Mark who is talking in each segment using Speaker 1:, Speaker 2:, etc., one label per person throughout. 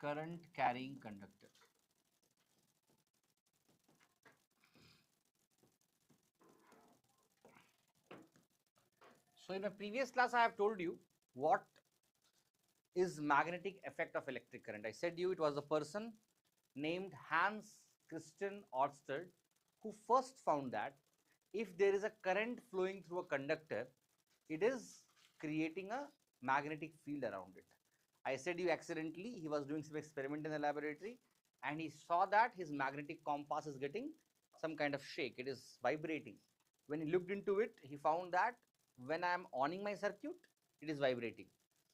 Speaker 1: current carrying conductor. So in a previous class, I have told you what is magnetic effect of electric current. I said you it was a person named Hans Christian Ørsted who first found that if there is a current flowing through a conductor, it is creating a magnetic field around it. I said you accidentally, he was doing some experiment in the laboratory and he saw that his magnetic compass is getting some kind of shake, it is vibrating. When he looked into it, he found that when I am oning my circuit, it is vibrating.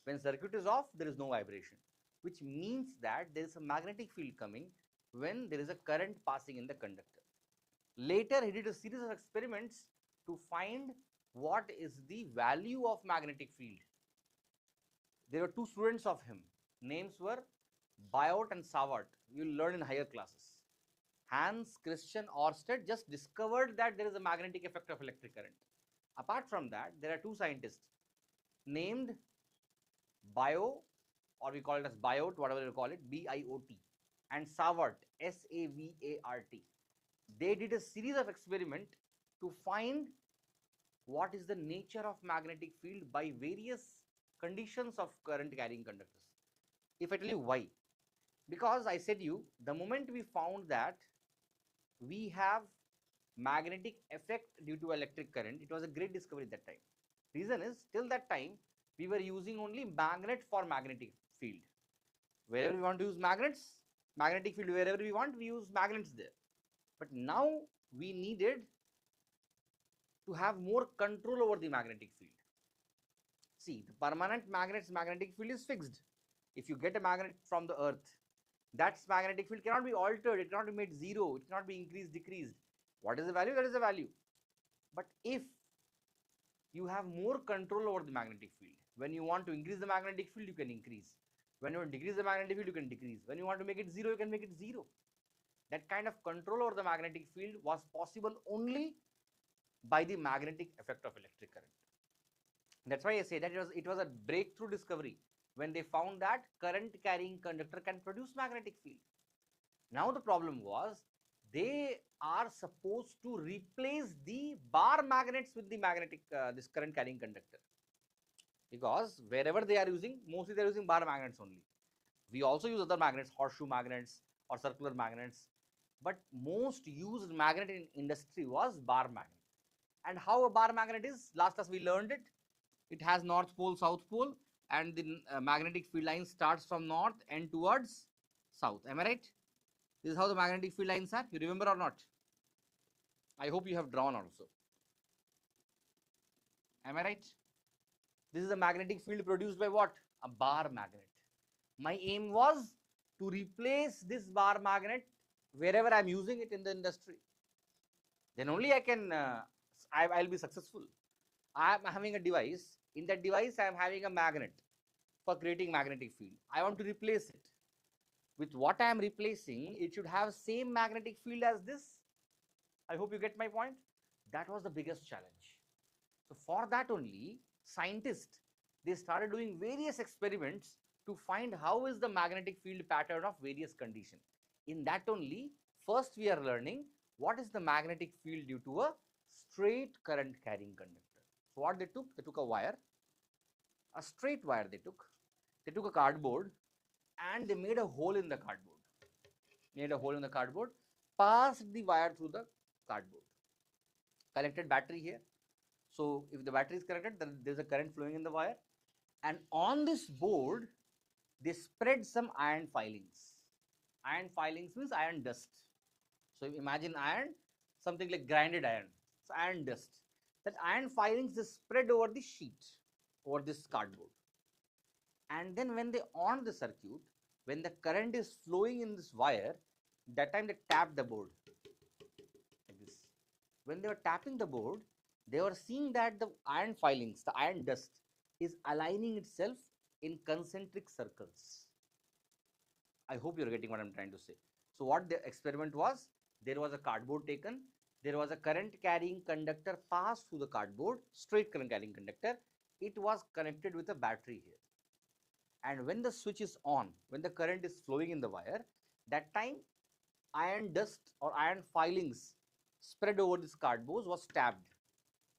Speaker 1: When circuit is off, there is no vibration, which means that there is a magnetic field coming when there is a current passing in the conductor. Later, he did a series of experiments to find what is the value of magnetic field. There were two students of him. Names were Biot and Savart. You will learn in higher classes. Hans Christian Ørsted just discovered that there is a magnetic effect of electric current. Apart from that, there are two scientists named Bio, or we call it as Biot, whatever you call it, B-I-O-T, and Savart, S-A-V-A-R-T. They did a series of experiments to find what is the nature of magnetic field by various conditions of current carrying conductors. If I tell you why, because I said you the moment we found that we have magnetic effect due to electric current, it was a great discovery at that time. Reason is, till that time we were using only magnet for magnetic field. Wherever we want to use magnets, magnetic field, wherever we want, we use magnets there. But now we needed to have more control over the magnetic field. See, the permanent magnet's magnetic field is fixed. If you get a magnet from the earth, that magnetic field cannot be altered, it cannot be made zero, it cannot be increased, decreased. What is the value? That is the value. But if you have more control over the magnetic field, when you want to increase the magnetic field, you can increase. When you want to decrease the magnetic field, you can decrease. When you want to make it zero, you can make it zero. That kind of control over the magnetic field was possible only by the magnetic effect of electric current. That's why I say that it was a breakthrough discovery when they found that current carrying conductor can produce magnetic field. Now the problem was they are supposed to replace the bar magnets with the magnetic this current carrying conductor, because wherever they are using, mostly they are using bar magnets only. We also use other magnets, horseshoe magnets or circular magnets, but most used magnet in industry was bar magnet. And how a bar magnet is, last class we learned it. It has north pole, south pole, and the magnetic field line starts from north and towards south. Am I right? This is how the magnetic field lines are. You remember or not? I hope you have drawn also. Am I right? This is a magnetic field produced by what? A bar magnet. My aim was to replace this bar magnet wherever I am using it in the industry. Then only I can, I'll be successful. I am having a device. In that device, I am having a magnet for creating magnetic field. I want to replace it. With what I am replacing, it should have same magnetic field as this. I hope you get my point. That was the biggest challenge. So for that only, scientists, they started doing various experiments to find how is the magnetic field pattern of various conditions. In that only, first we are learning what is the magnetic field due to a straight current carrying conductor. So what they took a wire, a straight wire they took a cardboard and they made a hole in the cardboard, passed the wire through the cardboard, connected battery here. So if the battery is connected, then there is a current flowing in the wire, and on this board they spread some iron filings. Iron filings means iron dust. So imagine iron, something like grinded iron. So iron dust. That iron filings is spread over the sheet, over this cardboard. And then when they on the circuit, when the current is flowing in this wire, that time they tap the board like this. When they were tapping the board, they were seeing that the iron filings, the iron dust, is aligning itself in concentric circles. I hope you're getting what I'm trying to say. So what the experiment was, there was a cardboard taken, there was a current carrying conductor passed through the cardboard, straight current carrying conductor. It was connected with a battery here. and when the switch is on, when the current is flowing in the wire, that time iron dust or iron filings spread over this cardboard was tapped.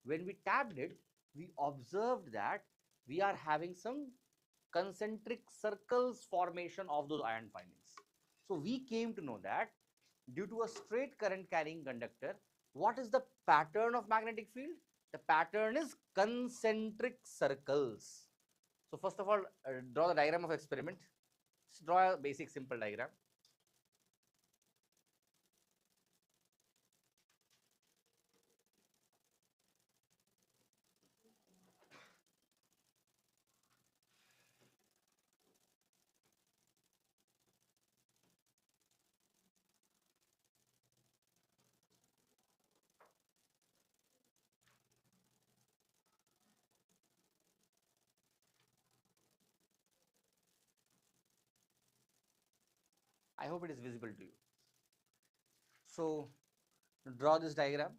Speaker 1: When we tapped it, we observed that we are having some concentric circles formation of those iron filings. So we came to know that due to a straight current carrying conductor, what is the pattern of magnetic field? The pattern is concentric circles. So first of all, draw the diagram of experiment. Just draw a basic simple diagram. I hope it is visible to you. So draw this diagram.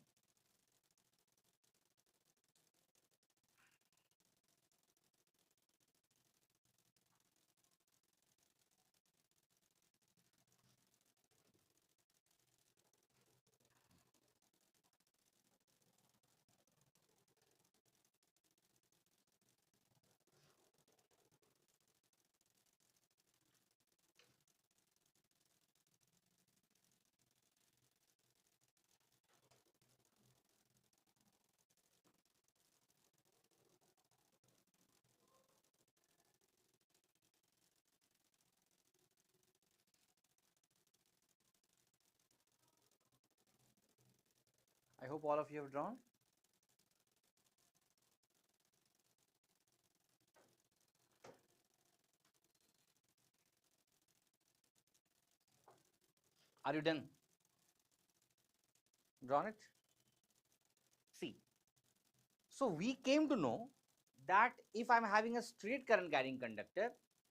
Speaker 1: I hope all of you have drawn. Are you done? Drawn it? See. So we came to know that if I'm having a straight current carrying conductor,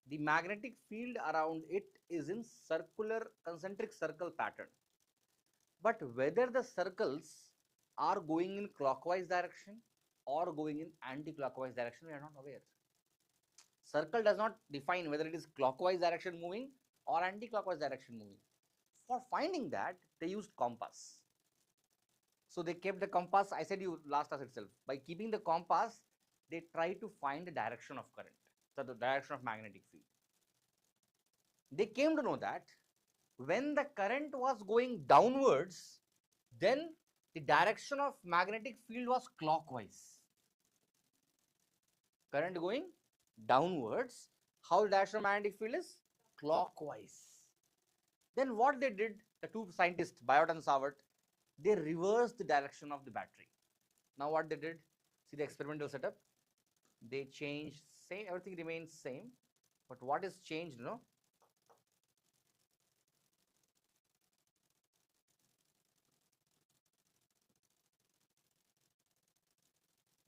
Speaker 1: the magnetic field around it is in circular concentric circle pattern. But whether the circles are going in clockwise direction or going in anti-clockwise direction, we are not aware. Circle does not define whether it is clockwise direction moving or anti-clockwise direction moving. For finding that, they used compass. So they kept the compass. I said you last class itself. By keeping the compass, they try to find the direction of current, so the direction of magnetic field. They came to know that when the current was going downwards, then the direction of magnetic field was clockwise. Current going downwards, how the direction of magnetic field is? Clockwise. Then what they did, the two scientists, Biot and Savart, they reversed the direction of the battery. Now what they did, see the experimental setup, they changed, same, everything remains same, but what is changed, you know?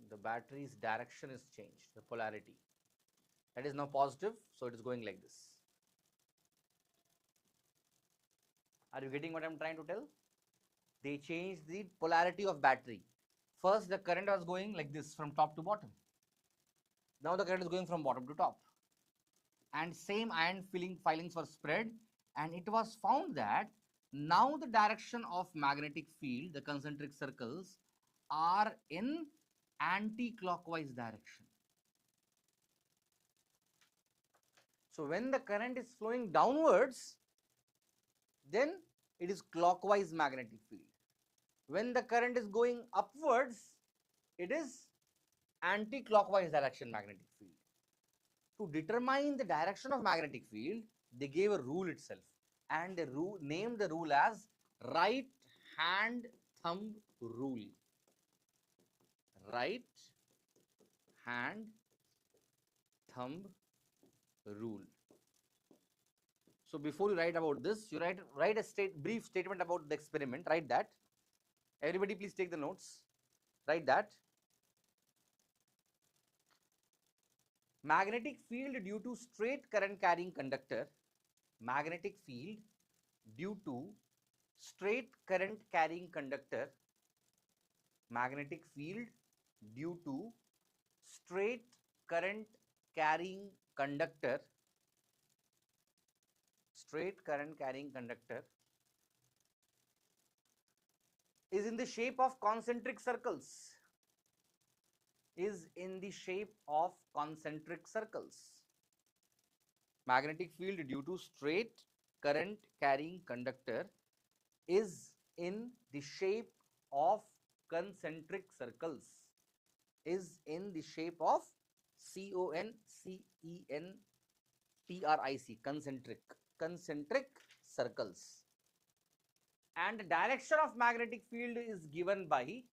Speaker 1: The battery's direction is changed, the polarity. That is now positive, so it is going like this. Are you getting what I'm trying to tell? They changed the polarity of battery. First, the current was going like this from top to bottom. Now the current is going from bottom to top. And same iron filings were spread, and it was found that now the direction of magnetic field, the concentric circles, are in anti-clockwise direction. So when the current is flowing downwards, then it is clockwise magnetic field. When the current is going upwards, it is anti-clockwise direction magnetic field. To determine the direction of magnetic field, they gave a rule itself, and they named the rule as right hand thumb rule. Right hand thumb rule. So before you write about this, you write a brief statement about the experiment. Write that. Everybody please take the notes. Write that. Magnetic field due to straight current carrying conductor. Magnetic field due to straight current carrying conductor. Magnetic field due to straight current carrying conductor straight current carrying conductor is in the shape of concentric circles. Is in the shape of concentric circles. Magnetic field due to straight current carrying conductor is in the shape of concentric circles. Is in the shape of concentric, concentric circles. And the direction of magnetic field is given by,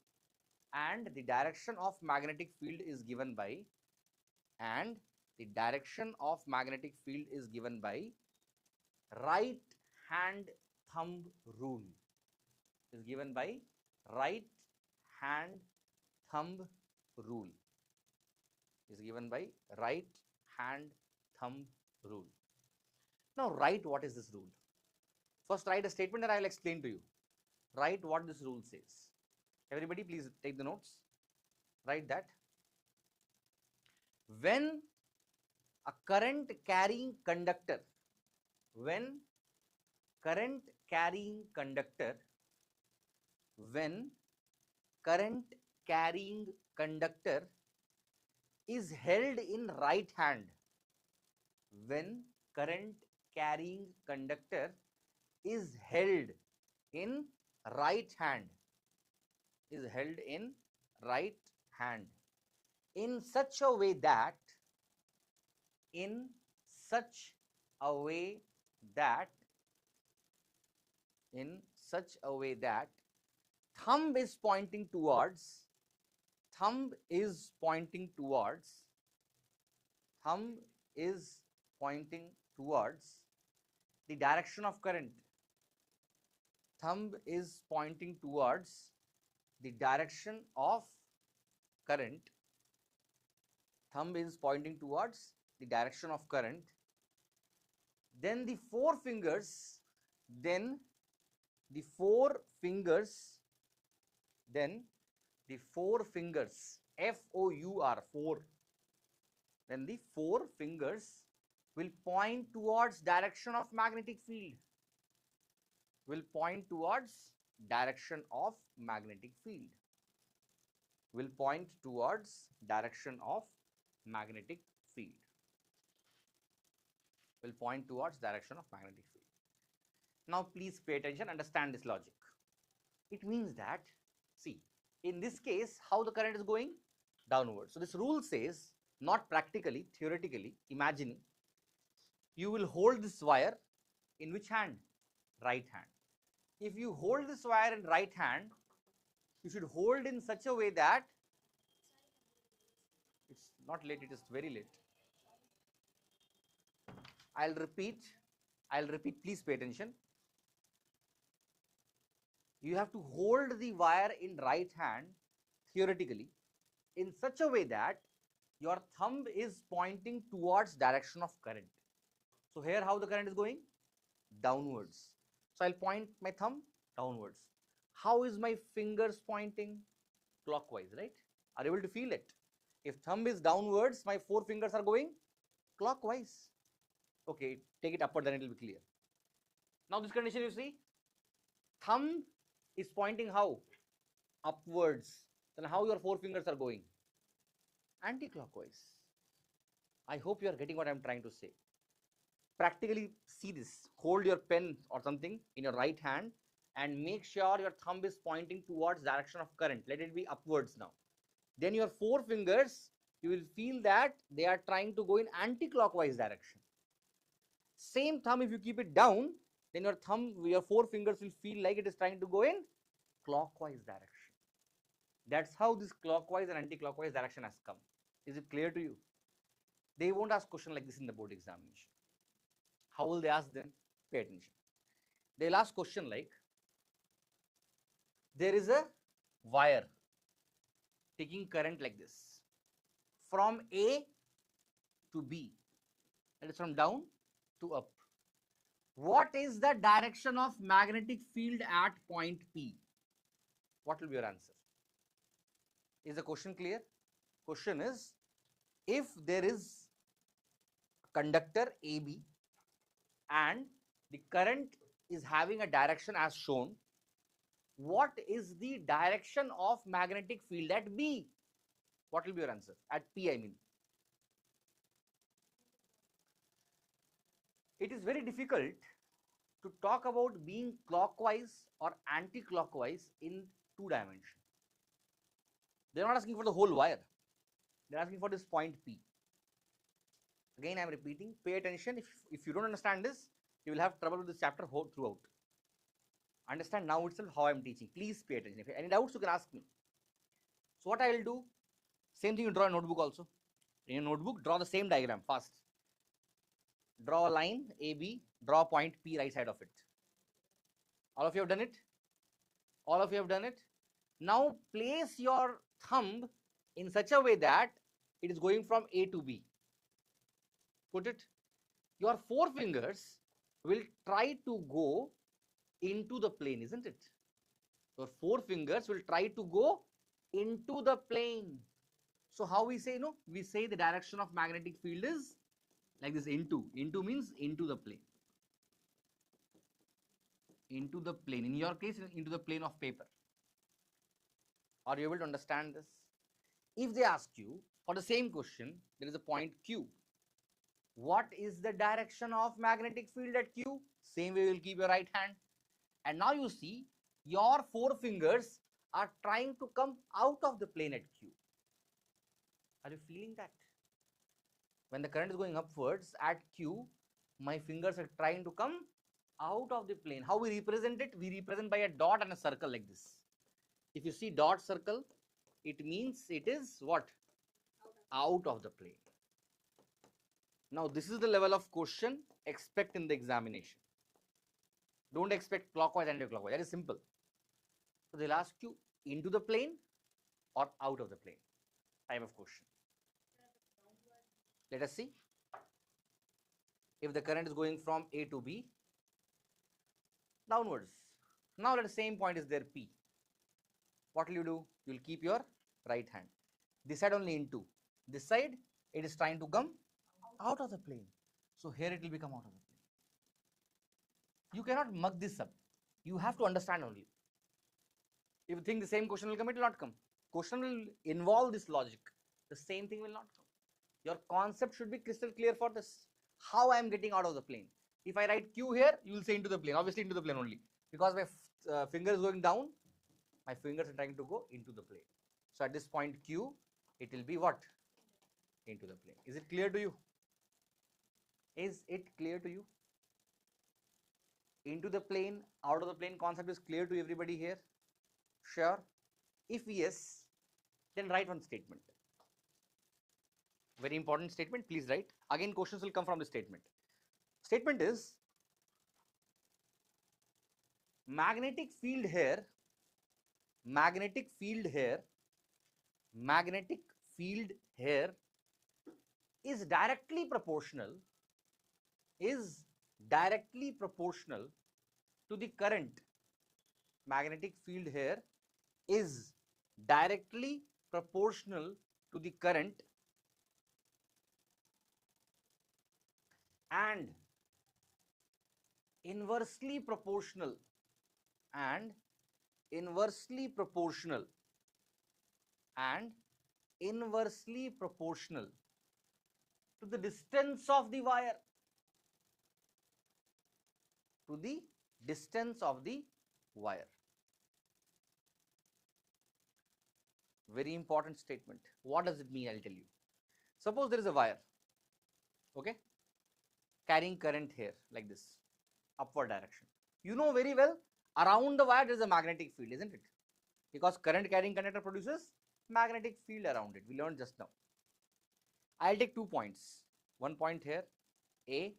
Speaker 1: and the direction of magnetic field is given by, and the direction of magnetic field is given by right hand thumb rule. Is given by right hand thumb rule. Is given by right hand thumb rule. Now write what is this rule. First write a statement that I will explain to you. Write what this rule says. Everybody please take the notes. Write that. When a current carrying conductor, when current carrying conductor, when current carrying conductor is held in right hand, when current carrying conductor is held in right hand, is held in right hand in such a way that, in such a way that, in such a way that thumb is pointing towards, thumb is pointing towards, thumb is pointing towards the direction of current, thumb is pointing towards the direction of current, thumb is pointing towards the direction of current, then the four fingers, then the four fingers, then the four fingers, F-O-U-R, four, then the four fingers will point towards direction of magnetic field, will point towards direction of magnetic field, will point towards direction of magnetic field, will point towards direction of magnetic field. Now please pay attention, understand this logic. It means that, see, in this case, how the current is going? Downwards. So this rule says, not practically, theoretically, imagining, you will hold this wire in which hand? Right hand. If you hold this wire in right hand, you should hold in such a way that, it's not late, it is very late. I'll repeat, please pay attention. You have to hold the wire in right hand, theoretically, in such a way that your thumb is pointing towards direction of current. So here how the current is going? Downwards. So I'll point my thumb downwards. How is my fingers pointing? Clockwise, right? Are you able to feel it? If thumb is downwards, my four fingers are going clockwise. Okay, take it upward, then it will be clear. Now this condition you see, thumb is pointing how? Upwards. Then how your four fingers are going? Anti-clockwise. I hope you are getting what I am trying to say. Practically see this. Hold your pen or something in your right hand and make sure your thumb is pointing towards direction of current. Let it be upwards now. Then your four fingers, you will feel that they are trying to go in anti-clockwise direction. Same thumb, if you keep it down, then your four fingers will feel like it is trying to go in clockwise direction. That's how this clockwise and anti-clockwise direction has come. Is it clear to you? They won't ask question like this in the board examination. How will they ask then? Pay attention. They'll ask question like, there is a wire taking current like this from A to B, that is from down to up. What is the direction of magnetic field at point P? What will be your answer? Is the question clear? Question is, if there is a conductor AB and The current is having a direction as shown. What is the direction of magnetic field at B? What will be your answer? At P, I mean. It is very difficult to talk about being clockwise or anti-clockwise in 2 dimensions. They are not asking for the whole wire. They are asking for this point P. Again, I am repeating, pay attention. If you don't understand this, you will have trouble with this chapter throughout. Understand now itself how I am teaching. Please pay attention. If you have any doubts, you can ask me. So what I will do, same thing you draw a notebook also. In your notebook, draw the same diagram fast. Draw a line AB, draw a point P right side of it. All of you have done it? All of you have done it? Now place your thumb in such a way that it is going from A to B. Put it. Your 4 fingers will try to go into the plane, isn't it? Your 4 fingers will try to go into the plane. So how we say, no? We say the direction of magnetic field is like this, into. Into means into the plane. Into the plane. In your case, into the plane of paper. Are you able to understand this? If they ask you for the same question, there is a point Q. What is the direction of magnetic field at Q? Same way you will keep your right hand. And now you see your 4 fingers are trying to come out of the plane at Q. Are you feeling that? When the current is going upwards at Q, my fingers are trying to come out of the plane. How we represent it? We represent by a dot and a circle like this. If you see dot circle, it means it is what? Out of the plane. Now this is the level of question expect in the examination. Don't expect clockwise and anti-clockwise. That is simple. So they'll ask you into the plane or out of the plane type of question. Let us see. If the current is going from A to B, downwards. Now let the same point is there P. What will you do? You will keep your right hand. This side only into. This side it is trying to come out of the plane. So here it will become out of the plane. You cannot mug this up. You have to understand only. If you think the same question will come, it will not come. Question will involve this logic. The same thing will not come. Your concept should be crystal clear for this. How I am getting out of the plane. If I write Q here, you will say into the plane. Obviously into the plane only. Because my finger is going down, my fingers are trying to go into the plane. So at this point Q, it will be what? Into the plane. Is it clear to you? Is it clear to you? Into the plane, out of the plane concept is clear to everybody here? Sure? If yes, then write one statement. Very important statement, please write. Again, questions will come from the statement. Statement is, magnetic field here is directly proportional to the current. Magnetic field here is directly proportional to the current and inversely proportional to the distance of the wire. Very important statement. What does it mean? I'll tell you. Suppose there is a wire, okay, carrying current here like this, upward direction. You know very well, around the wire there is a magnetic field, isn't it? Because current carrying conductor produces magnetic field around it. We learned just now. I'll take 2 points. One point here, A,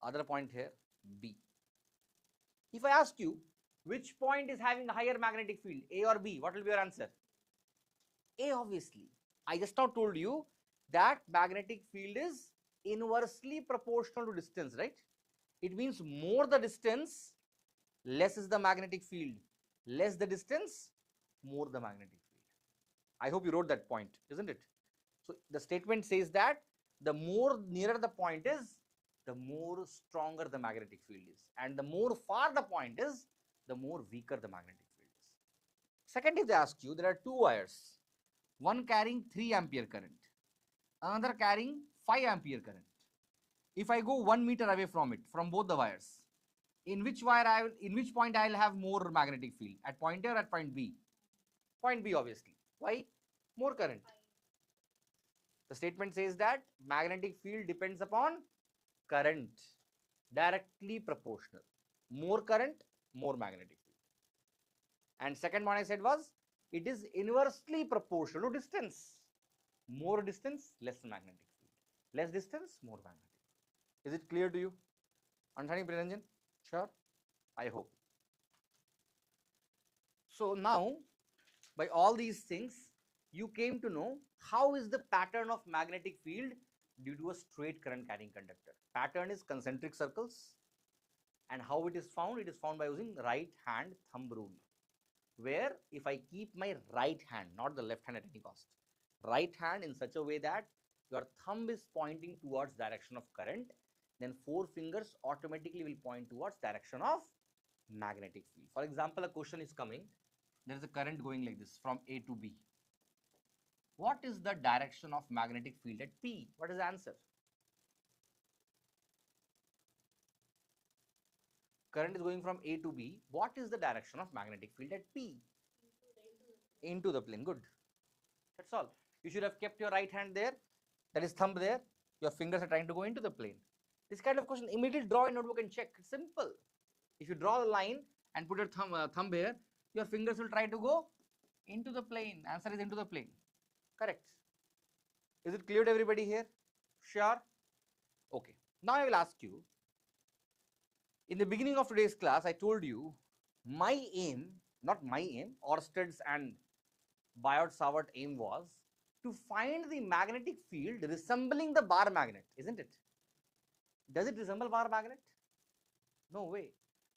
Speaker 1: other point here, B. If I ask you, which point is having a higher magnetic field, A or B, what will be your answer? A, obviously. I just now told you that magnetic field is inversely proportional to distance, right? It means more the distance, less is the magnetic field. Less the distance, more the magnetic field. I hope you wrote that point, isn't it? So the statement says that the more nearer the point is, the more stronger the magnetic field is. And the more far the point is, the more weaker the magnetic field is. Second, if they ask you, there are two wires, one carrying 3 ampere current, another carrying 5 ampere current. If I go 1 meter away from it, from both the wires, in which point I will have more magnetic field? At point A or at point B? Point B, obviously. Why? More current. The statement says that magnetic field depends upon current, directly proportional. More current, more magnetic field. And second one I said was, it is inversely proportional to distance. More distance, less magnetic field. Less distance, more magnetic. Is it clear to you? Understanding, Priranjan? Sure? I hope. So now, by all these things, you came to know how is the pattern of magnetic field due to a straight current carrying conductor. Pattern is concentric circles, and how it is found? It is found by using right hand thumb rule, where if I keep my right hand, not the left hand at any cost, right hand in such a way that your thumb is pointing towards direction of current, then 4 fingers automatically will point towards direction of magnetic field. For example, a question is coming, there is a current going like this from A to B. What is the direction of magnetic field at P? What is the answer? Current is going from A to B. What is the direction of magnetic field at P? Into the plane. Good. That's all. You should have kept your right hand there, that is thumb there. Your fingers are trying to go into the plane. This kind of question, immediately draw a notebook and check. It's simple. If you draw the line and put your thumb here, your fingers will try to go into the plane. Answer is into the plane. Correct. Is it clear to everybody here? Sure? Okay. Now I will ask you, in the beginning of today's class, I told you my aim, not my aim, Orsted's and Biot-Savart aim was to find the magnetic field resembling the bar magnet, isn't it? Does it resemble bar magnet? No way.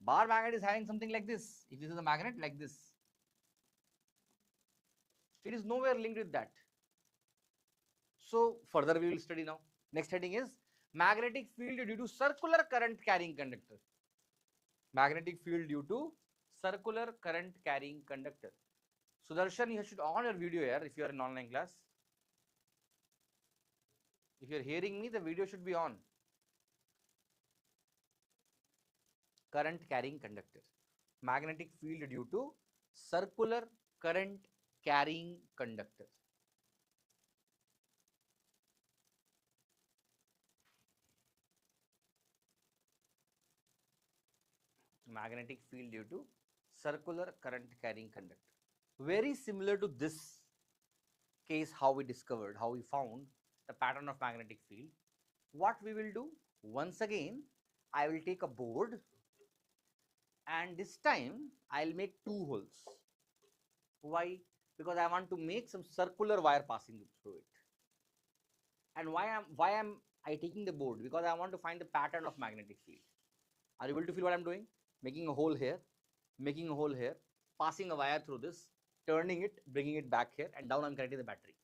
Speaker 1: Bar magnet is having something like this. If this is a magnet, like this. It is nowhere linked with that. So further we will study now. Next heading is magnetic field due to circular current carrying conductor. Magnetic field due to circular current carrying conductor. Sudarshan, you should on your video here if you are in online class. If you are hearing me, the video should be on. Current carrying conductor. Magnetic field due to circular current carrying conductor. Magnetic field due to circular current carrying conductor. Very similar to this case, how we discovered, how we found the pattern of magnetic field. What we will do, once again, I will take a board and this time I will make 2 holes. Why? Because I want to make some circular wire passing through it. And why am I taking the board? Because I want to find the pattern of magnetic field. Are you able to feel what I am doing? Making a hole here, making a hole here, passing a wire through this, turning it, bringing it back here, and down I am connecting the battery.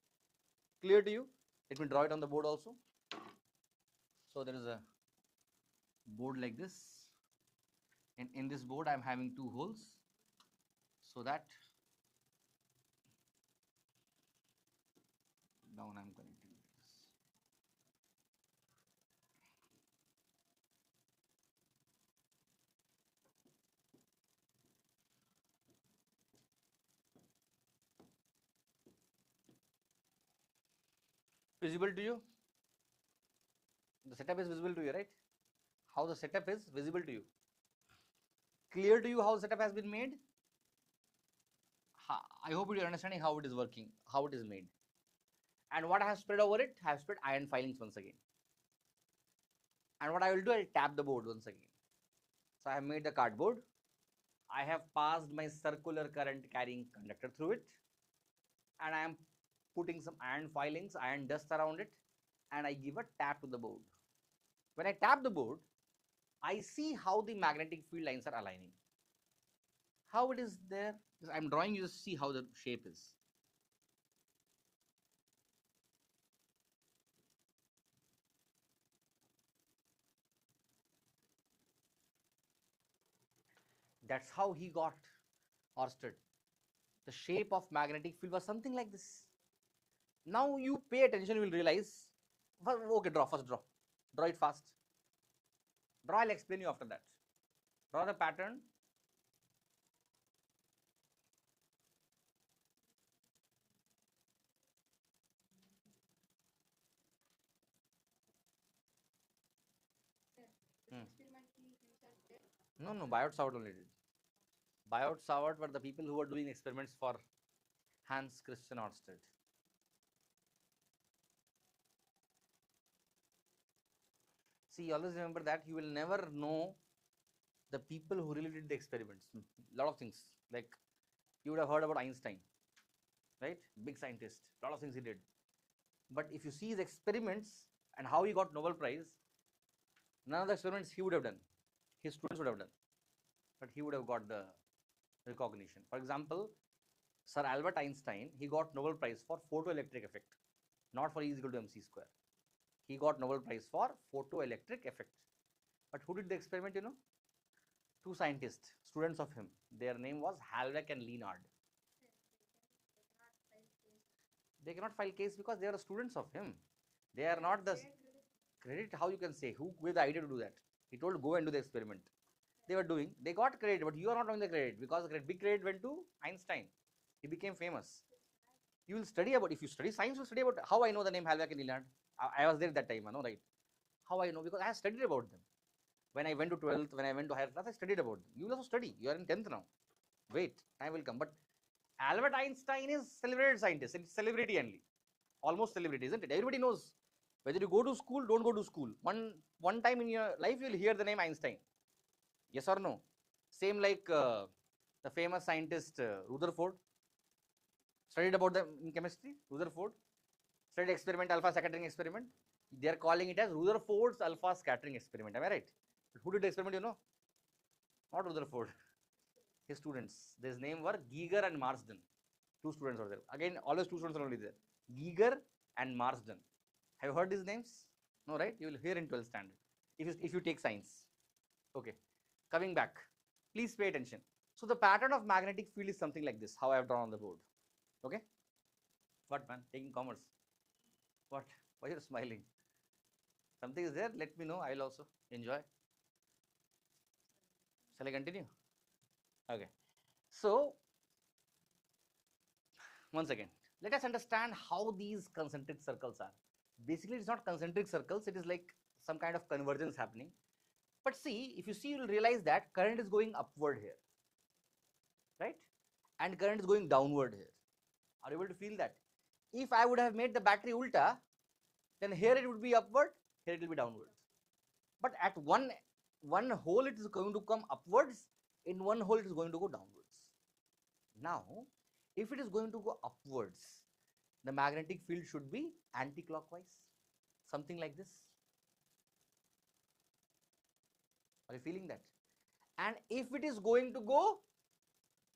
Speaker 1: Clear to you? Let me draw it on the board also. So there is a board like this, and in this board I am having 2 holes, so that down I am connecting this. Visible to you? The setup is visible to you, right? How the setup is visible to you? Clear to you how the setup has been made? I hope you are understanding how it is working, how it is made. And what I have spread over it, I have spread iron filings once again. And what I will do, I will tap the board once again. So I have made the cardboard. I have passed my circular current carrying conductor through it. And I am putting some iron filings, iron dust around it. And I give a tap to the board. When I tap the board, I see how the magnetic field lines are aligning. How it is there? I am drawing you to see how the shape is. That's how he got Orsted. The shape of magnetic field was something like this. Now you pay attention, you will realize. Well, okay, draw first. Draw it fast. Draw. I'll explain you after that. Draw the pattern. Hmm. No, Biot Savart only did. Biot Savart were the people who were doing experiments for Hans Christian Orsted. See, always remember that you will never know the people who really did the experiments. Lot of things, like you would have heard about Einstein, right? Big scientist, lot of things he did. But if you see his experiments and how he got Nobel Prize, none of the experiments he would have done. His students would have done, but he would have got the recognition. For example, Sir Albert Einstein, he got Nobel Prize for photoelectric effect, not for E is equal to mc square. He got Nobel Prize for photoelectric effect. But who did the experiment, you know? Two scientists, students of him. Their name was Halleck and Leonard. They cannot file case because they are students of him. They are not the credit. How you can say who gave the idea to do that? He told go and do the experiment. They were doing. They got credit, but you are not having the credit because the big credit went to Einstein. He became famous. You will study about, if you study science, you will study about how I know the name Halleck and Leonard. I was there that time, I know, right? How I know? Because I have studied about them. When I went to 12th, when I went to higher class, I studied about them. You will also study. You are in 10th now. Wait, time will come. But Albert Einstein is celebrated scientist. It's celebrity only. Almost celebrity, isn't it? Everybody knows. Whether you go to school, don't go to school. One time in your life, you will hear the name Einstein. Yes or no? Same like the famous scientist Rutherford. Studied about them in chemistry. Rutherford studied experiment, alpha scattering experiment. They are calling it as Rutherford's alpha scattering experiment. Am I right? But who did the experiment? You know, not Rutherford. His students. His name were Geiger and Marsden. Two students were there. Again, always two students are only there. Geiger and Marsden. Have you heard these names? No, right? You will hear in 12th standard. If you take science. Okay. Coming back. Please pay attention. So the pattern of magnetic field is something like this. How I have drawn on the board. Okay. What, man? Taking commerce. What? Why are you smiling? Something is there? Let me know. I will also enjoy. Shall I continue? Okay. So, once again, let us understand how these concentric circles are. Basically, it's not concentric circles. It is like some kind of convergence happening. But see, if you see, you will realize that current is going upward here, right? And current is going downward here. Are you able to feel that? If I would have made the battery ulta, then here it would be upward, here it will be downwards. But at one hole it is going to come upwards, in one hole it is going to go downwards. Now, if it is going to go upwards, the magnetic field should be anti-clockwise, something like this. Are you feeling that? And if it is going to go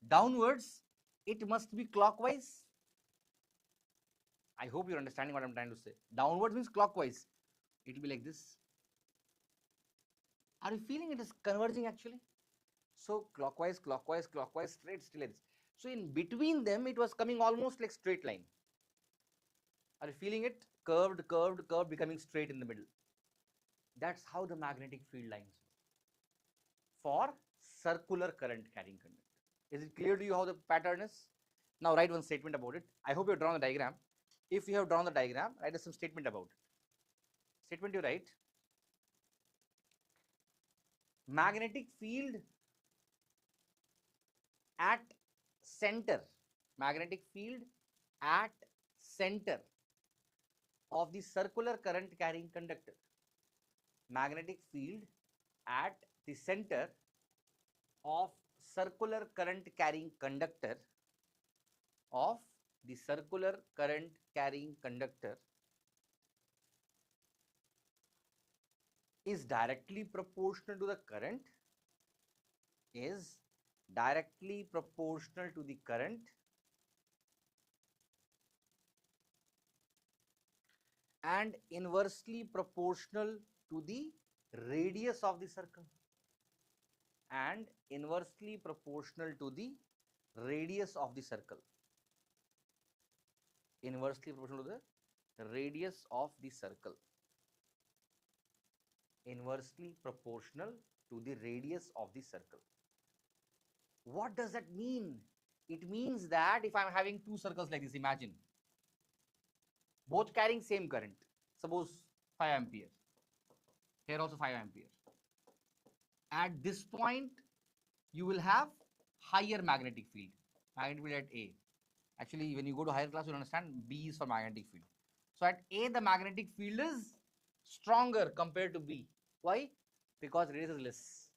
Speaker 1: downwards, it must be clockwise. I hope you're understanding what I'm trying to say. Downwards means clockwise. It will be like this. Are you feeling it is converging actually? So clockwise, clockwise, clockwise, straight, still like this. So in between them, it was coming almost like straight line. Are you feeling it? Curved, curved, curved, becoming straight in the middle. That's how the magnetic field lines for circular current carrying conductor. Is it clear to you how the pattern is? Now write one statement about it. I hope you have drawn the diagram. If you have drawn the diagram, write some statement about it. Statement you write. Magnetic field at center. Magnetic field at center of the circular current carrying conductor. Magnetic field at the center of circular current carrying conductor of the circular current carrying conductor is directly proportional to the current, is directly proportional to the current and inversely proportional to the radius of the circle. and inversely proportional to the radius of the circle. Inversely proportional to the radius of the circle. Inversely proportional to the radius of the circle. What does that mean? It means that if I'm having two circles like this, imagine, both carrying same current, suppose 5 ampere, here also 5 ampere. At this point, you will have higher magnetic field at A. Actually, when you go to higher class, you'll understand B is for magnetic field. So at A, the magnetic field is stronger compared to B. Why? Because radius is less.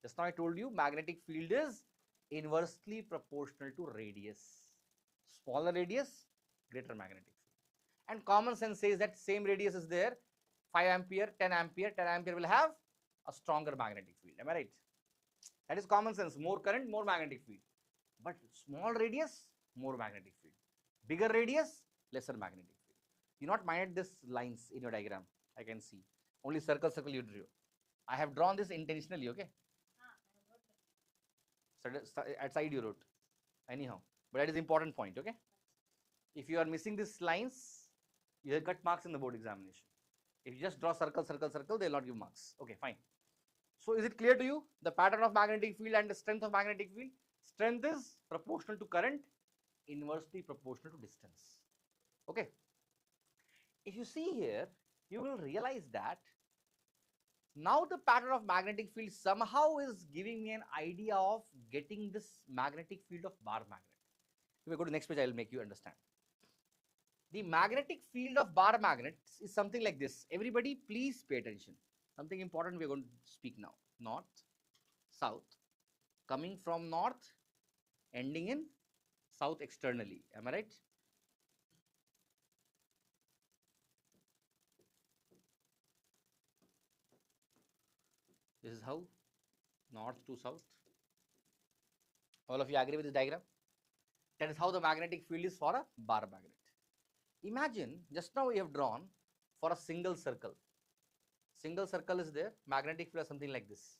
Speaker 1: Just now I told you magnetic field is inversely proportional to radius. Smaller radius, greater magnetic field. And common sense says that same radius is there, 5 ampere, 10 ampere, 10 ampere will have a stronger magnetic field. Am I right? That is common sense. More current, more magnetic field. But small radius, more magnetic field. Bigger radius, lesser magnetic field. You not minded this lines in your diagram. I can see. Only circle you drew. I have drawn this intentionally, okay? At side you wrote. Anyhow. But that is important point, okay? If you are missing these lines, you will get marks in the board examination. If you just draw circle, they will not give marks. Okay, fine. So is it clear to you the pattern of magnetic field and the strength of magnetic field? Strength is proportional to current, inversely proportional to distance. Okay. If you see here, you will realize that now the pattern of magnetic field somehow is giving me an idea of getting this magnetic field of bar magnet. If we go to the next page, I will make you understand. The magnetic field of bar magnets is something like this. Everybody please pay attention. Something important we are going to speak now. North, south, coming from north, ending in south externally. Am I right? This is how north to south. All of you agree with this diagram? That is how the magnetic field is for a bar magnet. Imagine just now we have drawn for a single circle. Single circle is there, magnetic field is something like this.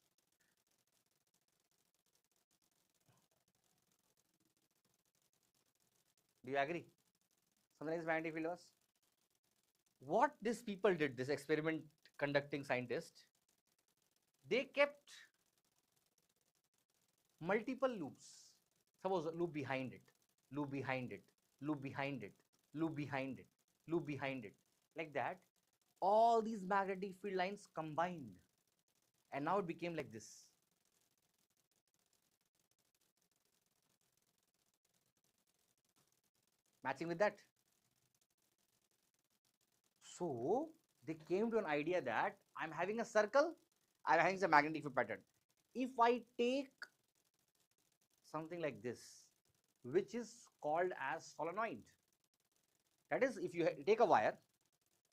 Speaker 1: Do you agree? Something like this magnetic field was. What these people did, this experiment conducting scientist, they kept multiple loops. Suppose a loop behind it, loop behind it, loop behind it, loop behind it, loop behind it. Like that, all these magnetic field lines combined. And now it became like this. Matching with that. So they came to an idea that I'm having a circle, I'm having a magnetic field pattern. If I take something like this, which is called as solenoid, that is, if you take a wire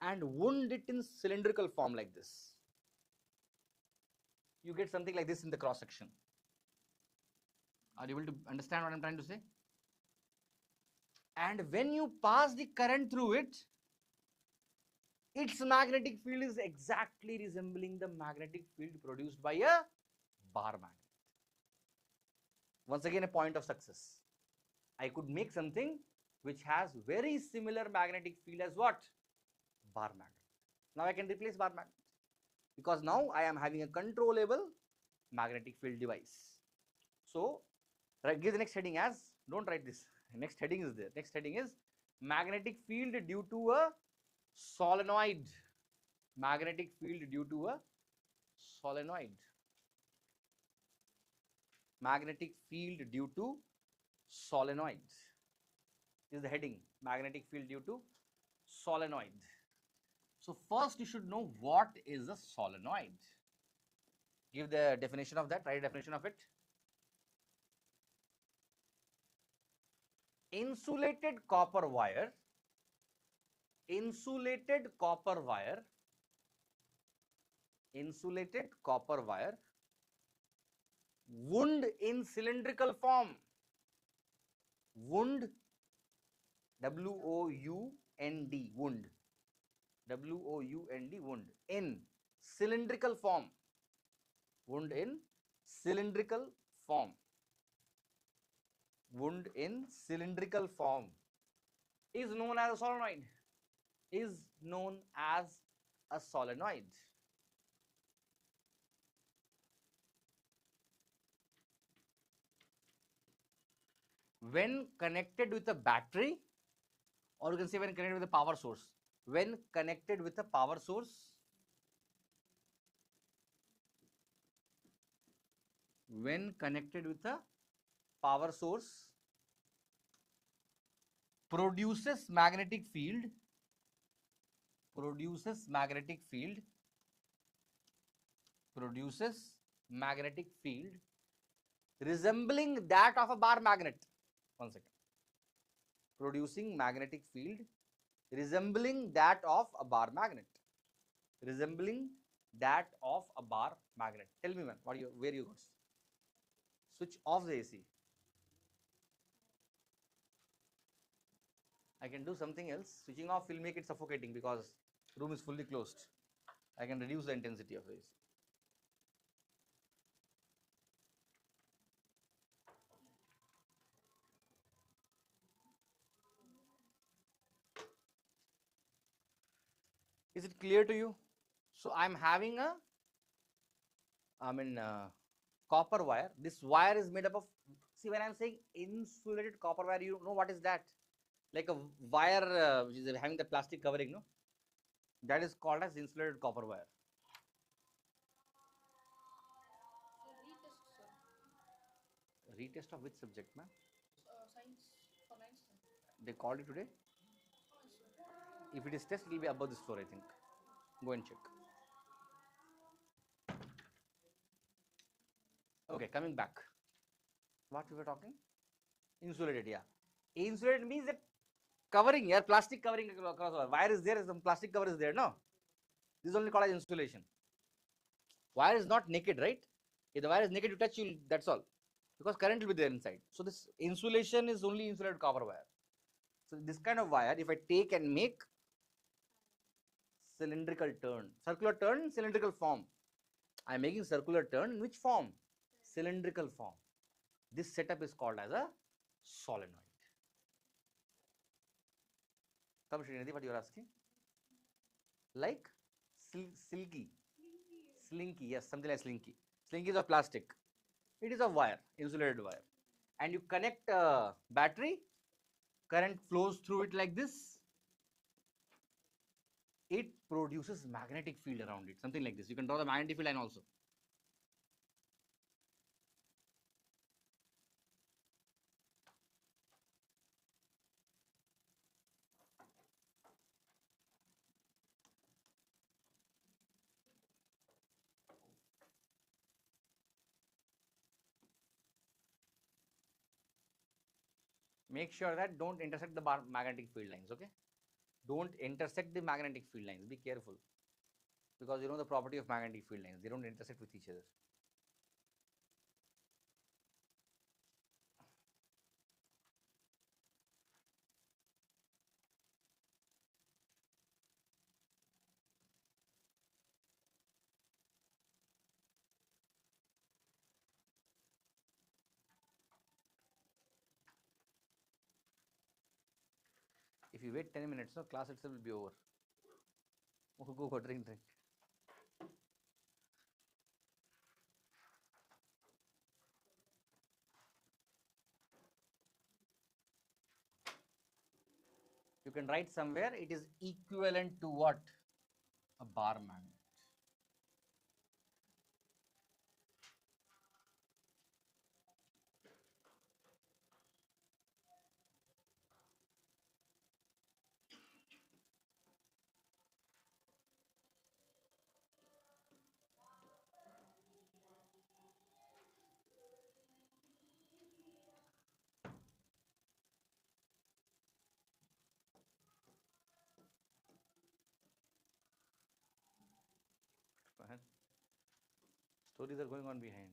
Speaker 1: and wound it in cylindrical form like this, you get something like this in the cross section. Are you able to understand what I'm trying to say? And when you pass the current through it, its magnetic field is exactly resembling the magnetic field produced by a bar magnet. Once again, a point of success. I could make something which has very similar magnetic field as what? Bar magnet. Now I can replace bar magnet because now I am having a controllable magnetic field device. So give the next heading as, don't write this, next heading is there. Next heading is magnetic field due to a solenoid. Magnetic field due to a solenoid. Magnetic field due to solenoid. This is the heading, magnetic field due to solenoid. So first you should know what is a solenoid. Give the definition of that, write a definition of it. Insulated copper wire, insulated copper wire, insulated copper wire, wound in cylindrical form, wound, W-O-U-N-D, wound, W-O-U-N-D, wound, in cylindrical form, wound in cylindrical form. Wound in cylindrical form is known as a solenoid. Is known as a solenoid. When connected with a battery, or you can say when connected with a power source. When connected with a power source, when connected with a power source, produces magnetic field, produces magnetic field, produces magnetic field resembling that of a bar magnet. One second. Producing magnetic field resembling that of a bar magnet. Resembling that of a bar magnet. Tell me, man, where you got? Switch off the AC. I can do something else. Switching off will make it suffocating because room is fully closed. I can reduce the intensity of the AC. Is it clear to you? So I'm having a, copper wire. This wire is made up of, see, when I'm saying insulated copper wire, you know what is that? Like a wire which is having the plastic covering, no? That is called as insulated copper wire. Retest of which subject, ma'am?
Speaker 2: Science for 9th standard.
Speaker 1: They called it today? If it is test, it will be above this floor, I think. Go and check. Okay, coming back. What we were talking? Insulated, yeah. Insulated means that covering, yeah, plastic covering across wire. Wire is there, some plastic cover is there, no? This is only called as insulation. Wire is not naked, right? If the wire is naked, you touch, that's all. Because current will be there inside. So this insulation is only insulated copper wire. So this kind of wire, if I take and make cylindrical turn, circular turn, cylindrical form. I am making circular turn in which form? Cylindrical form. This setup is called as a solenoid. Come, Srinidhi, what you are asking? Like silky, slinky, yes, something like slinky. Slinky is of plastic. It is of wire, insulated wire. And you connect a battery, current flows through it like this. It produces magnetic field around it, something like this. You can draw the magnetic field line also. Make sure that don't intersect the magnetic field lines, okay? Don't intersect the magnetic field lines. Be careful. Because you know the property of magnetic field lines. They don't intersect with each other. If you wait 10 minutes, no, class itself will be over. Go, drink. You can write somewhere it is equivalent to what? A bar magnet. Stories are going on behind.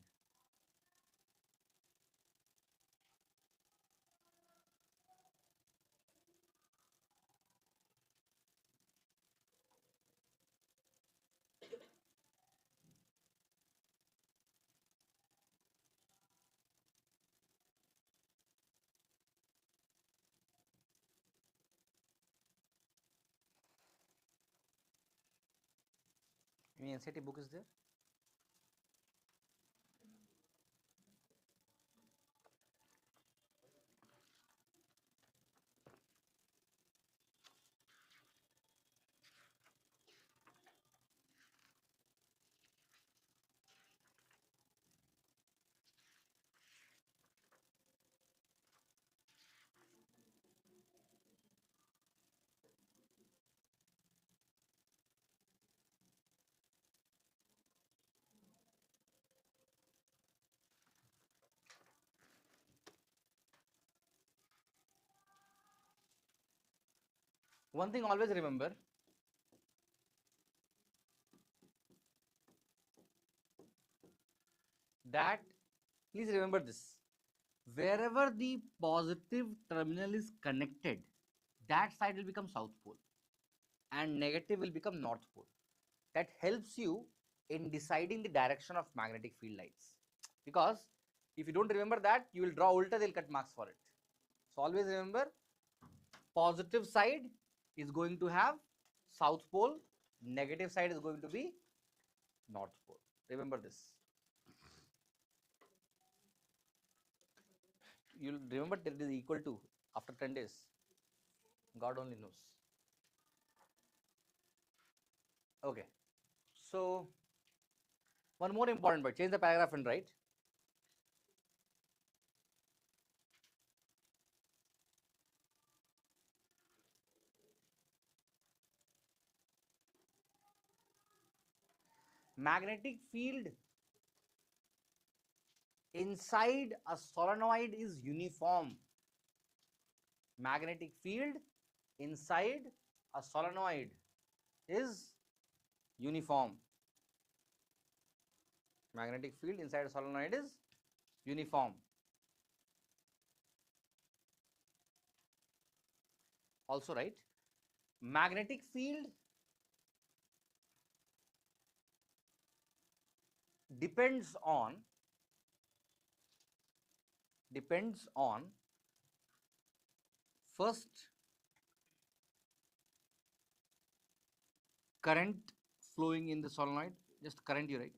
Speaker 1: Any NCERT book is there? One thing always remember, that please remember this, wherever the positive terminal is connected, that side will become south pole and negative will become north pole. That helps you in deciding the direction of magnetic field lines, because if you don't remember that, you will draw ulta, they'll cut marks for it. So always remember, positive side is going to have south pole, negative side is going to be north pole. Remember this. You'll remember that it is equal to after 10 days. God only knows. Okay. So one more important point. Change the paragraph and write. Magnetic field inside a solenoid is uniform. Magnetic field inside a solenoid is uniform. Magnetic field inside a solenoid is uniform. Also write, magnetic field depends on first current flowing in the solenoid, just current you write.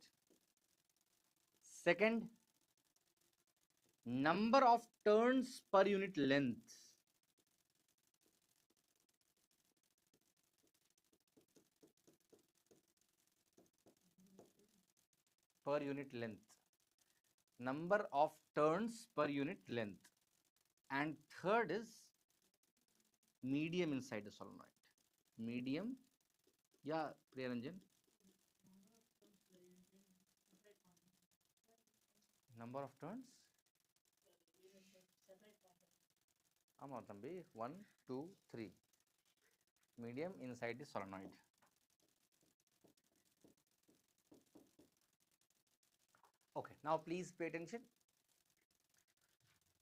Speaker 1: Second, number of turns per unit length. Per unit length. Number of turns per unit length. And third is medium inside the solenoid. Medium, yeah, Priyaranjan. Number of turns? Amma Thambi, 1, 2, 3. Medium inside the solenoid. Okay, now please pay attention.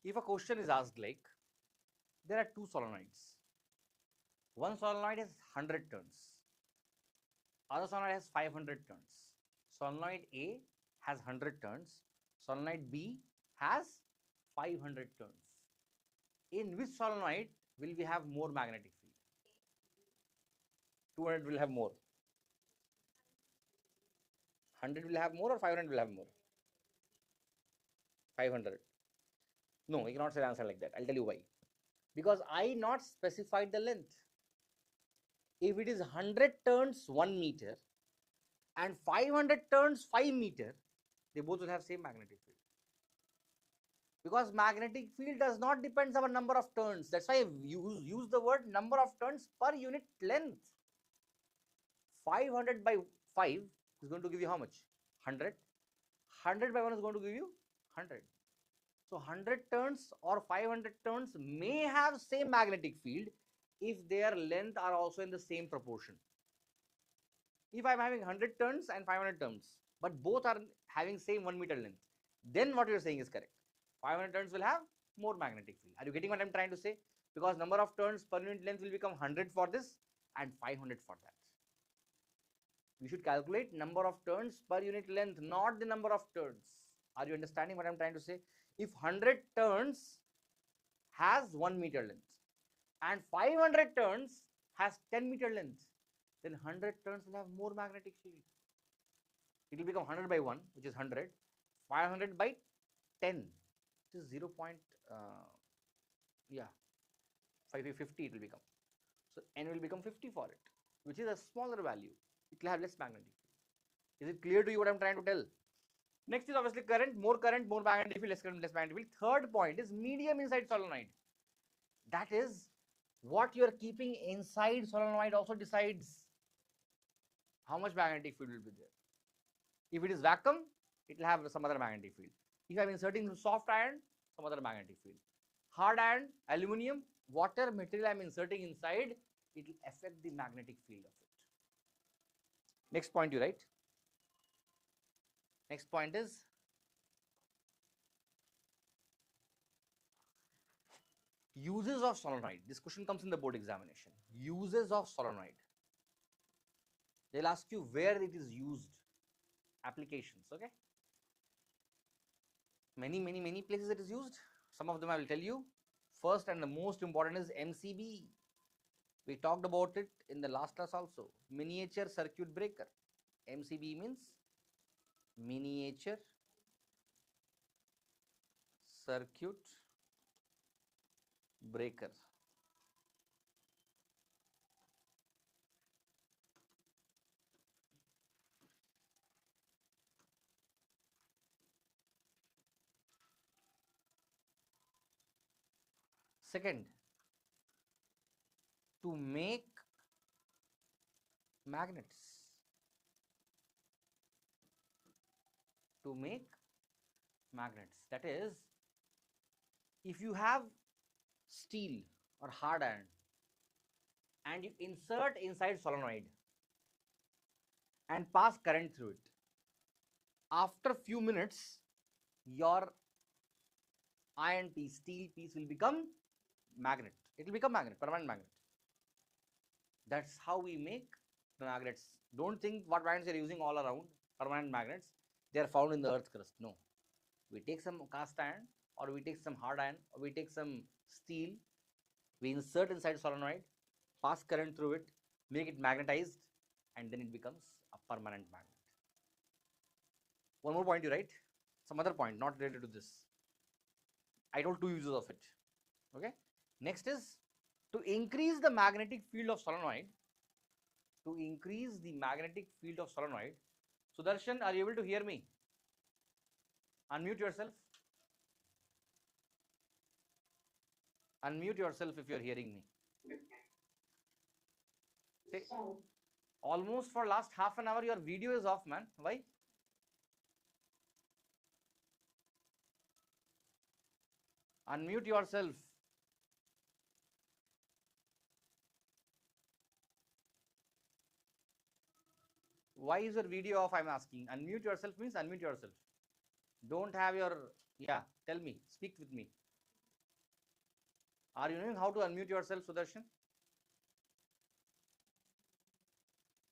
Speaker 1: If a question is asked like, there are two solenoids. One solenoid has 100 turns. Other solenoid has 500 turns. Solenoid A has 100 turns. Solenoid B has 500 turns. In which solenoid will we have more magnetic field? 200 will have more. 100 will have more or 500 will have more? 500. No, you cannot say the answer like that. I'll tell you why. Because I not specified the length. If it is 100 turns 1 meter and 500 turns 5 meter, they both will have same magnetic field. Because magnetic field does not depend on number of turns. That's why I use the word number of turns per unit length. 500 by 5 is going to give you how much? 100. 100 by 1 is going to give you 100. So 100 turns or 500 turns may have same magnetic field if their length are also in the same proportion. If I am having 100 turns and 500 turns, but both are having same 1 meter length, then what you are saying is correct. 500 turns will have more magnetic field. Are you getting what I am trying to say? Because number of turns per unit length will become 100 for this and 500 for that. We should calculate number of turns per unit length, not the number of turns. Are you understanding what I am trying to say? If 100 turns has 1 meter length and 500 turns has 10 meter length, then 100 turns will have more magnetic field. It will become 100 by 1, which is 100, 500 by 10, which is 0. Yeah, 50 it will become. So n will become 50 for it, which is a smaller value. It will have less magnetic field. Is it clear to you what I'm trying to tell? Next is obviously current, more magnetic field, less current, less magnetic field. Third point is medium inside solenoid. That is what you are keeping inside solenoid also decides how much magnetic field will be there. If it is vacuum, it will have some other magnetic field. If I am inserting soft iron, some other magnetic field. Hard iron, aluminium, water material I am inserting inside, it will affect the magnetic field of it. Next point you write. Next point is uses of solenoid. This question comes in the board examination. Uses of solenoid. They'll ask you where it is used. Applications, okay? Many places it is used. Some of them I will tell you. First and the most important is MCB. We talked about it in the last class also. Miniature circuit breaker. MCB means miniature circuit breaker. Second, to make magnets. To make magnets. That is, if you have steel or hard iron and you insert inside solenoid and pass current through it, after few minutes your iron piece, steel piece will become magnet. It will become magnet, permanent magnet. That's how we make the magnets. Don't think what magnets you are using all around, permanent magnets. They are found in the earth crust. No. We take some cast iron, or we take some hard iron, or we take some steel, we insert inside solenoid, pass current through it, make it magnetized, and then it becomes a permanent magnet. One more point you write, some other point not related to this. I told two uses of it. Okay. Next is to increase the magnetic field of solenoid. To increase the magnetic field of solenoid. Sudarshan, are you able to hear me? Unmute yourself. Unmute yourself if you are hearing me. Say, almost for last half an hour your video is off, man. Why? Unmute yourself. Why is your video off? I'm asking. Unmute yourself means unmute yourself. Don't have your, yeah, tell me, speak with me. Are you knowing how to unmute yourself, Sudarshan?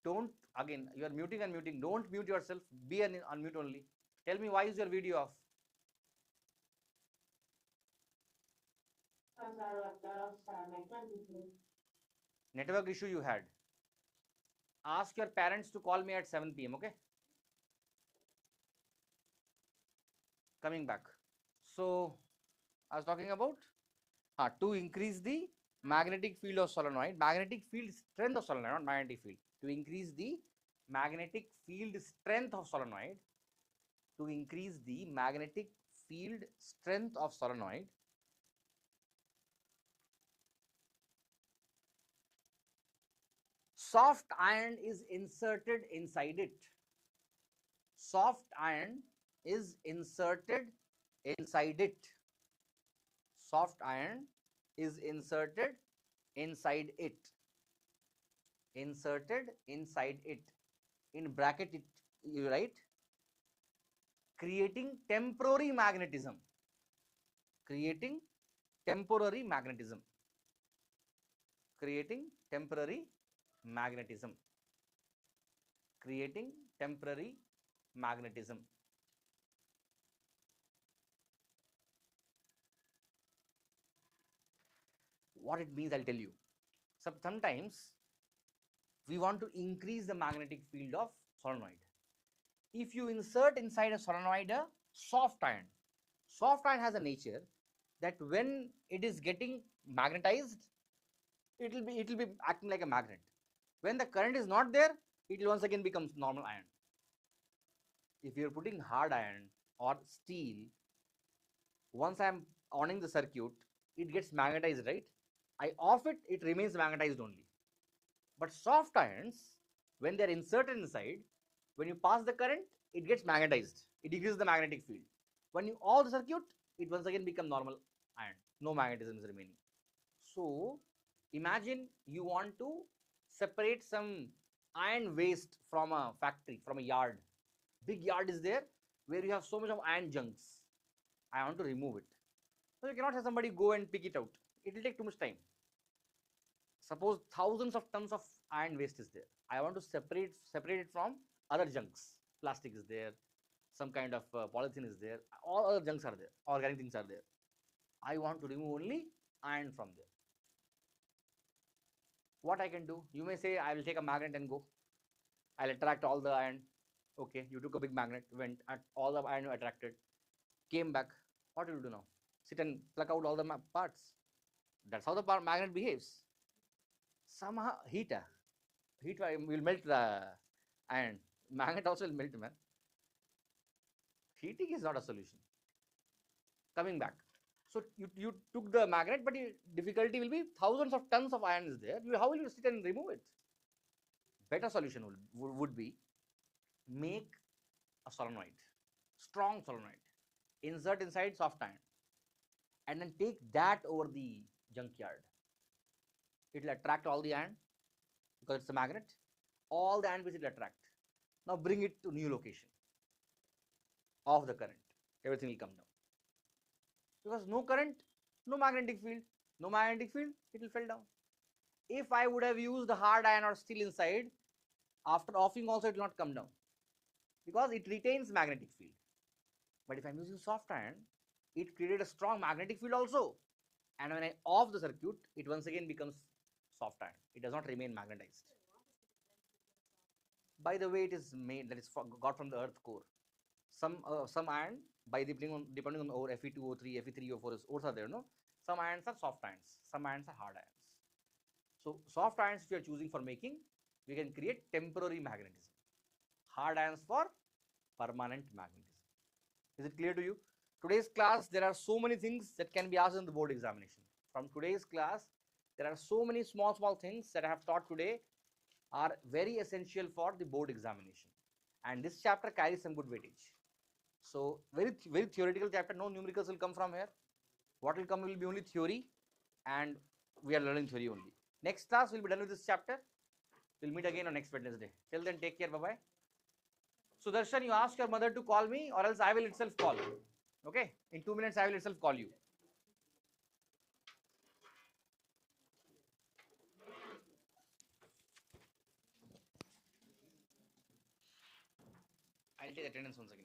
Speaker 1: Don't, again, you are muting and muting. Don't mute yourself. Be an unmute only. Tell me, why is your video off? Network issue you had. Ask your parents to call me at 7 p.m. Okay? Coming back. So, I was talking about to increase the magnetic field of solenoid, magnetic field strength of solenoid, not magnetic field. To increase the magnetic field strength of solenoid, to increase the magnetic field strength of solenoid, soft iron is inserted inside it. Soft iron is inserted inside it. Soft iron is inserted inside it. Inserted inside it. In bracket it, you write, creating temporary magnetism. Creating temporary magnetism. Creating temporary magnetism. Creating temporary magnetism. What it means, I'll tell you. Sometimes we want to increase the magnetic field of solenoid. if you insert inside a solenoid a soft iron has a nature that when it is getting magnetized, it will be acting like a magnet. When the current is not there, it will once again becomes normal iron. If you're putting hard iron or steel, once I'm owning the circuit, it gets magnetized, right? I off it, it remains magnetized only. But soft irons, when they're inserted inside, when you pass the current, it gets magnetized. It decreases the magnetic field. When you off the circuit, it once again becomes normal iron. No magnetism is remaining. So imagine you want to separate some iron waste from a factory, from a yard. Big yard is there where you have so much of iron junks. I want to remove it. So you cannot have somebody go and pick it out. It will take too much time. Suppose thousands of tons of iron waste is there. I want to separate it from other junks. Plastic is there, some kind of polythene is there, all other junks are there, organic things are there. I want to remove only iron from there. What I can do? You may say I will take a magnet and go. I'll attract all the iron. Okay, you took a big magnet, went at all the iron you attracted, came back. What will you do now? Sit and pluck out all the parts. That's how the magnet behaves. Somehow heat will melt the iron. Magnet also will melt, man. Heating is not a solution. Coming back. So you took the magnet, but difficulty will be thousands of tons of iron is there. How will you sit and remove it? Better solution would be make a solenoid, strong solenoid, insert inside soft iron, and then take that over the junkyard. It will attract all the iron because it's a magnet. All the iron which it will attract. Now bring it to new location. Off the current. Everything will come down. Because no current, no magnetic field. No magnetic field, it will fall down. If I would have used the hard iron or steel inside, after offing also it will not come down. Because it retains magnetic field. But if I'm using soft iron, it created a strong magnetic field also. And when I off the circuit, it once again becomes soft iron. It does not remain magnetized. By the way it is made, that is got from the earth core. Some iron, by depending on the ore, Fe2O3, Fe3O4 ores are there, no? Some irons are soft irons, some irons are hard irons. So soft irons, if you are choosing for making, we can create temporary magnetism. Hard irons for permanent magnetism. Is it clear to you? Today's class, there are so many things that can be asked in the board examination. From today's class, there are so many small things that I have taught today are very essential for the board examination. And this chapter carries some good weightage. So very theoretical chapter, no numericals will come from here. What will come will be only theory, and we are learning theory only. Next class we'll be done with this chapter. We'll meet again on next Wednesday. Till then, take care. Bye-bye. Sudarshan, you ask your mother to call me, or else I will itself call. Okay? In 2 minutes, I will itself call you. I'll take attendance once again.